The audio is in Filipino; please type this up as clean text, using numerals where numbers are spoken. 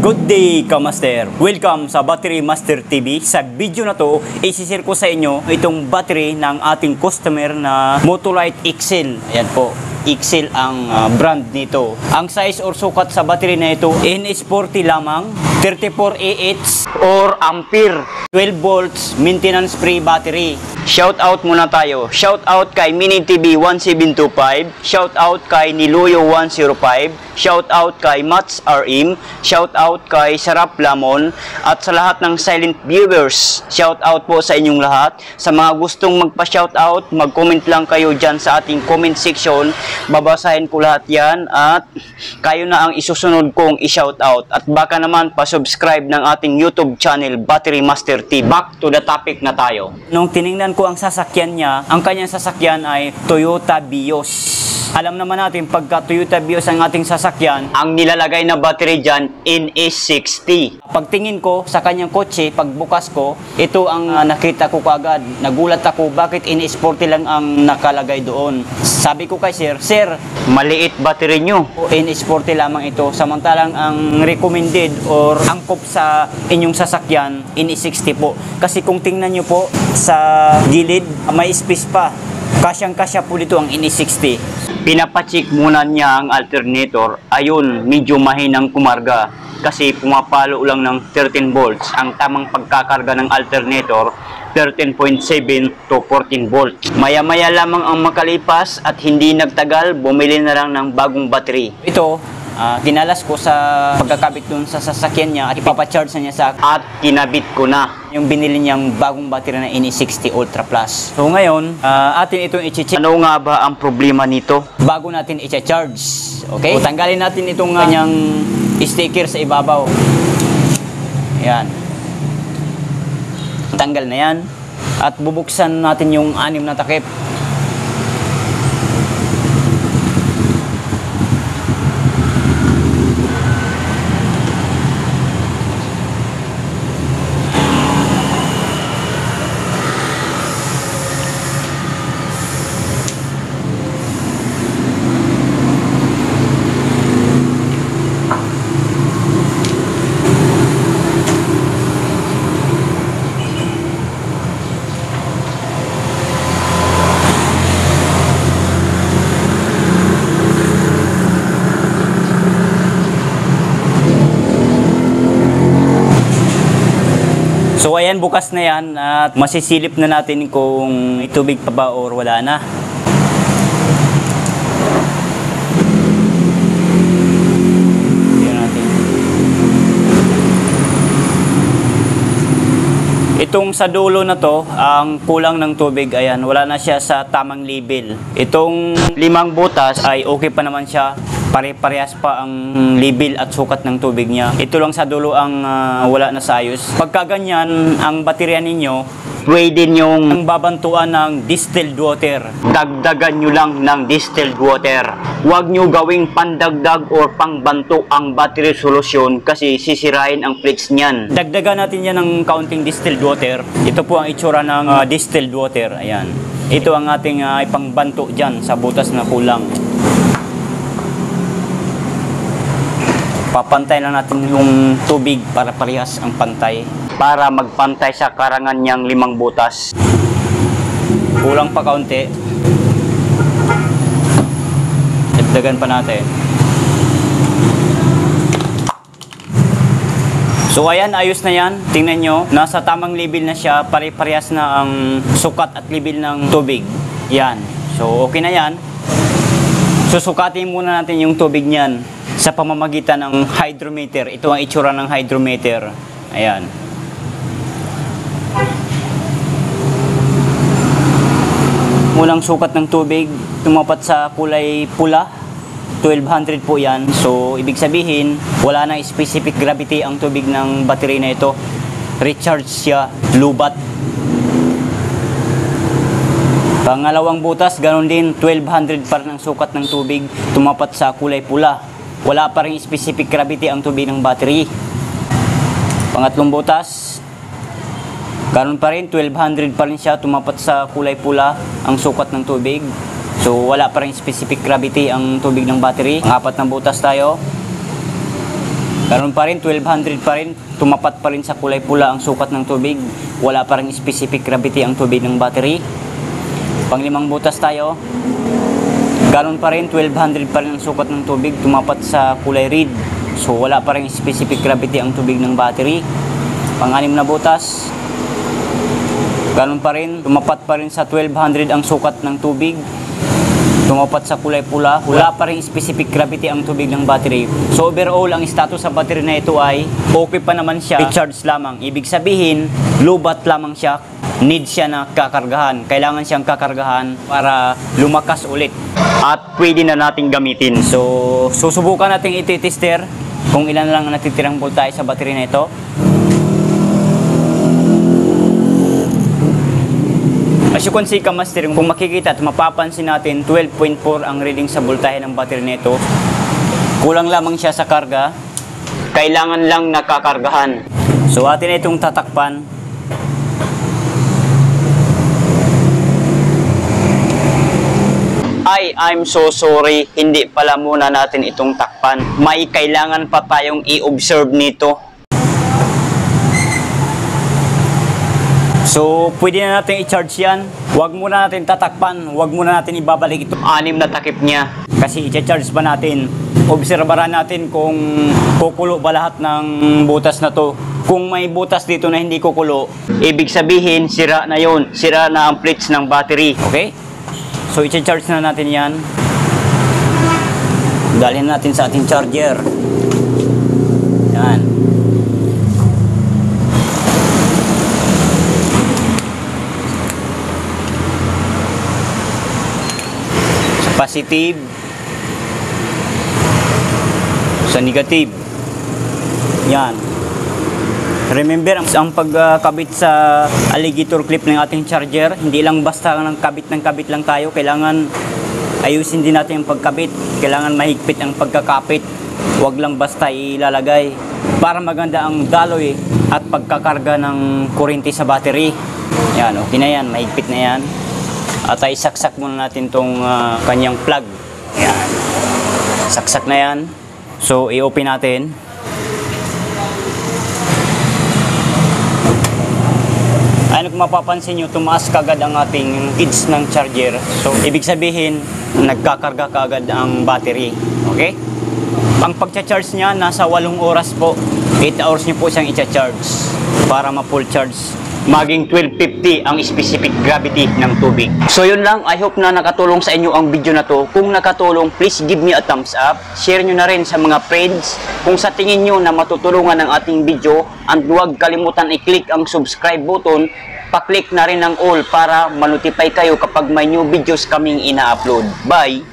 Good day, Kamaster! Welcome sa Battery Master TV. Sa video na to, isishare ko sa inyo itong battery ng ating customer na Motolite Excel. Ayan po, Excel ang brand nito. Ang size or sukat sa battery na ito, NS40 lamang, 34 Ah or ampere, 12 volts, maintenance free battery. Shout out muna tayo. Shout out kay Mini TV 1725, shout out kay Niloyo 105, shout out kay Mats RM, shout out kay Sarap Lamon, at sa lahat ng silent viewers, shout out po sa inyong lahat. Sa mga gustong magpa-shout out, mag-comment lang kayo dyan sa ating comment section. Babasahin ko lahat yan at kayo na ang isusunod kong i-shout out. At baka naman pa-subscribe ng ating YouTube channel, Battery Master TV. Back to the topic na tayo. Nung tiningnan ko ang sasakyan niya, ang kanyang sasakyan ay Toyota Vios. Alam naman natin, pagka Toyota Vios ang ating sasakyan, ang nilalagay na battery dyan, NS60. Pagtingin ko sa kanyang kotse, pagbukas ko, ito ang nakita ko kaagad. Nagulat ako, bakit NS40 lang ang nakalagay doon? Sabi ko kay Sir, maliit battery nyo. NS40 lamang ito, samantalang ang recommended or angkop sa inyong sasakyan, NS60 po. Kasi kung tingnan nyo po, sa gilid, may space pa. Kasyang-kasya po dito ang NS60. Pinapacheck muna niya ang alternator. Ayun, medyo mahinang kumarga kasi pumapalo lang ng 13 volts. Ang tamang pagkakarga ng alternator, 13.7 to 14 volts. Maya-maya lamang ang makalipas at hindi nagtagal, bumili na lang ng bagong battery. Ito, kinalas ko sa pagkakabit dun sa sasakyan niya at ipapacharge na niya sa at kinabit ko na yung binili niyang bagong battery na NS60 Ultra Plus. So ngayon, atin itong i-check. Ano nga ba ang problema nito? Bago natin i-charge. Okay? So, tanggalin natin itong kanyang sticker sa ibabaw. Ayan. Tanggal na yan. At bubuksan natin yung 6 na takip. So ayan, bukas na yan at masisilip na natin kung may tubig pa ba or wala na. Tingnan natin. Itong sa dulo na to, ang kulang ng tubig, ayan, wala na siya sa tamang level. Itong 5 butas ay okay pa naman siya. Pare-parehas pa ang level at sukat ng tubig niya. Ito lang sa dulo ang wala na sa ayos. Pagka ganyan, ang baterya ninyo, pwede nyong babantuan ng distilled water. Dagdagan nyo lang ng distilled water. Huwag nyo gawing pandagdag or pangbanto ang battery solution kasi sisirain ang plates niyan. Dagdagan natin yan ng kaunting distilled water. Ito po ang itsura ng distilled water. Ayan. Ito ang ating ipangbanto dyan sa butas na kulang. Papantay lang natin yung tubig para parehas ang pantay. Para magpantay sa karangan niyang 5 butas. Kulang pa kaunti. Dagdagan pa natin. So ayan, ayos na yan. Tingnan nyo, nasa tamang level na siya. Pare-parehas na ang sukat at level ng tubig. Yan. So okay na yan. Susukatin muna natin yung tubig niyan sa pamamagitan ng hydrometer. Ito ang itsura ng hydrometer. Ayan. Mulang sukat ng tubig, tumapat sa kulay pula. 1200 po yan. So, ibig sabihin, wala nang specific gravity ang tubig ng battery na ito. Recharge siya, lubat. Pangalawang butas, ganoon din, 1200 pa rin ang sukat ng tubig, tumapat sa kulay pula. Wala pa rin specific gravity ang tubig ng battery. Pangatlong butas, ganoon pa rin, 1200 pa rin siya, tumapat sa kulay pula ang sukat ng tubig. So wala pa rin specific gravity ang tubig ng battery. Ang apat na butas tayo. Ganun pa rin, 1200 pa rin. Tumapat pa rin sa kulay pula ang sukat ng tubig. Wala pa rin specific gravity ang tubig ng battery. Panglimang butas tayo. Ganun pa rin, 1200 pa rin ang sukat ng tubig. Tumapat sa kulay red. So wala pa rin specific gravity ang tubig ng battery. Pang-anim na butas. Ganun pa rin, tumapat pa rin sa 1200 ang sukat ng tubig. Tumapat sa kulay pula. Wala pa rin specific gravity ang tubig ng battery. So overall, ang status sa battery na ito ay okay pa naman siya. I-charge lamang. Ibig sabihin, low-bat lamang siya. Need siya na kakargahan. Kailangan siyang kakargahan para lumakas ulit. At pwede na nating gamitin. So, susubukan natin iti-tester kung ilan lang natitirang voltahe sa battery na ito. As you can see, kamaster, kung makikita at mapapansin natin, 12.4 ang reading sa voltahe ng battery nito. Kulang lamang siya sa karga. Kailangan lang nakakargahan. So atin na itong tatakpan. I'm so sorry. Hindi pala muna natin itong takpan. May kailangan pa tayong i-observe nito. So, pwede na natin i-charge yan. Huwag muna natin tatakpan. Huwag muna natin ibabalik ito. 6 na takip niya. Kasi i-charge pa natin. Obserbaran natin kung kukulo ba lahat ng butas na to. Kung may butas dito na hindi kukulo, ibig sabihin, sira na yon. Sira na ang plates ng battery. Okay? So, i-charge na natin yan. Dalhin natin sa ating charger. Yan. Positive sa negative. Yan. Remember, ang pagkabit sa alligator clip ng ating charger, hindi lang basta ng kabit lang tayo. Kailangan ayusin din natin ang pagkabit. Kailangan mahigpit ang pagkakapit. Huwag lang basta ilalagay para maganda ang daloy at pagkakarga ng kuryente sa battery. Yan, okay na yan. Mahigpit na yan. At ay saksak muna natin tong kanyang plug. Ayan. Saksak na yan. So, i-open natin. Ayun, kung mapapansin nyo, tumaas kagad ang ating gauge ng charger. So, ibig sabihin, nagkakarga kagad ang battery. Okay? Ang pagcha-charge niya, nasa 8 oras po. 8 hours nyo po siyang i-charge para ma-full charge. Maging 1250 ang specific gravity ng tubig. So yun lang, I hope na nakatulong sa inyo ang video na to. Kung nakatulong, please give me a thumbs up. Share nyo na rin sa mga friends. Kung sa tingin nyo na matutulungan ang ating video, and huwag kalimutan i-click ang subscribe button, pa-click na rin ang all para ma-notify kayo kapag may new videos kaming ina-upload. Bye!